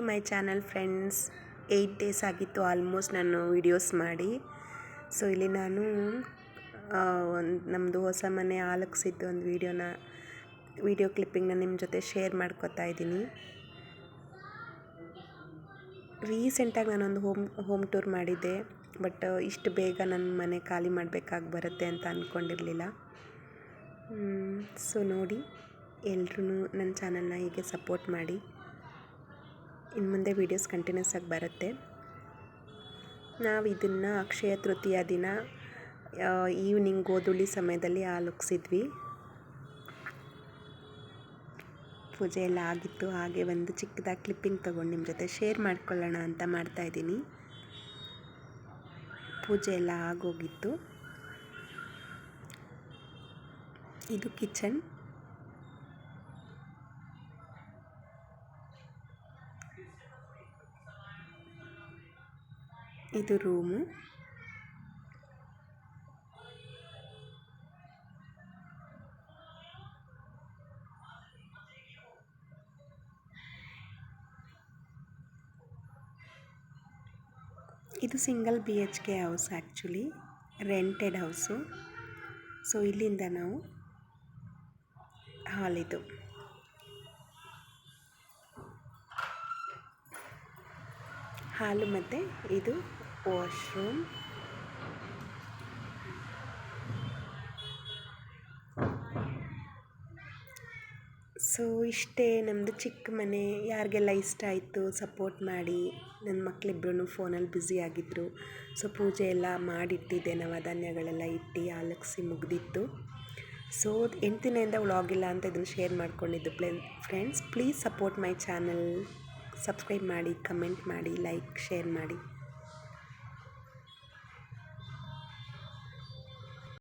My channel friends. 8 days ಆಗಿತ್ತು almost ನಾನು videos ಮಾಡಿ. ಸೊ ಇಲ್ಲಿ ನಾನು ನಮ್ಮದು ಹೊಸ ಮನೆ ಆಲಕ್ಸಿದ್ದು ಒಂದು ವಿಡಿಯೋ ಕ್ಲಿಪ್ಪಿಂಗ್ನ ನಿಮ್ಮ ಜೊತೆ ಶೇರ್ ಮಾಡ್ಕೊತಾ ಇದ್ದೀನಿ. ರೀಸೆಂಟಾಗಿ ನಾನೊಂದು ಹೋಮ್ ಟೂರ್ ಮಾಡಿದ್ದೆ, ಬಟ್ ಇಷ್ಟು ಬೇಗ ನನ್ನ ಮನೆ ಖಾಲಿ ಮಾಡಬೇಕಾಗಿ ಬರುತ್ತೆ ಅಂತ ಅಂದ್ಕೊಂಡಿರಲಿಲ್ಲ. ಸೊ ನೋಡಿ, ಎಲ್ಲರೂ ನನ್ನ ಚಾನಲ್ನ ಹೀಗೆ ಸಪೋರ್ಟ್ ಮಾಡಿ. ಇನ್ನು ಮುಂದೆ ವೀಡಿಯೋಸ್ ಕಂಟಿನ್ಯೂಸ್ ಆಗಿ ಬರುತ್ತೆ. ನಾವು ಇದನ್ನು ಅಕ್ಷಯ ತೃತೀಯ ದಿನ ಈವ್ನಿಂಗ್ ಗೋಧೂಳಿ ಸಮಯದಲ್ಲಿ ಆಲೋಗಿಸಿದ್ವಿ. ಪೂಜೆ ಎಲ್ಲ ಆಗಿತ್ತು, ಹಾಗೆ ಒಂದು ಚಿಕ್ಕದಾಗಿ ಕ್ಲಿಪ್ಪಿಂಗ್ ತೊಗೊಂಡು ನಿಮ್ಮ ಜೊತೆ ಶೇರ್ ಮಾಡ್ಕೊಳ್ಳೋಣ ಅಂತ ಮಾಡ್ತಾಯಿದ್ದೀನಿ. ಪೂಜೆ ಎಲ್ಲ ಆಗೋಗಿತ್ತು. ಇದು ಕಿಚನ್. ಇದು ರೂಮು. ಇದು single BHK house, actually rented house. So ಇಲ್ಲಿಂದ ನಾವು ಹಾಲಿದು ಹಾಲು ಮತ್ತು ಇದು ವಾಶ್ರೂಮ್. ಸೊ ಇಷ್ಟೇ ನಮ್ಮದು ಚಿಕ್ಕ ಮನೆ. ಯಾರಿಗೆಲ್ಲ ಇಷ್ಟ ಆಯಿತು ಸಪೋರ್ಟ್ ಮಾಡಿ. ನನ್ನ ಮಕ್ಕಳಿಬ್ರು ಫೋನಲ್ಲಿ ಬ್ಯುಸಿ ಆಗಿದ್ದರು. ಸೊ ಪೂಜೆ ಎಲ್ಲ ಮಾಡಿಟ್ಟಿದ್ದೆ, ನವಧಾನ್ಯಗಳೆಲ್ಲ ಇಟ್ಟು ಆಲಕ್ಸಿ ಮುಗ್ದಿತ್ತು. ಸೊ 8 ದಿನದಿಂದ ವ್ಲಾಗ್ ಇಲ್ಲ ಅಂತ ಇದನ್ನು ಶೇರ್ ಮಾಡ್ಕೊಂಡಿದ್ದು. Friends, please support my channel. Subscribe ಮಾಡಿ, ಕಮೆಂಟ್ ಮಾಡಿ, ಲೈಕ್, ಶೇರ್ ಮಾಡಿ.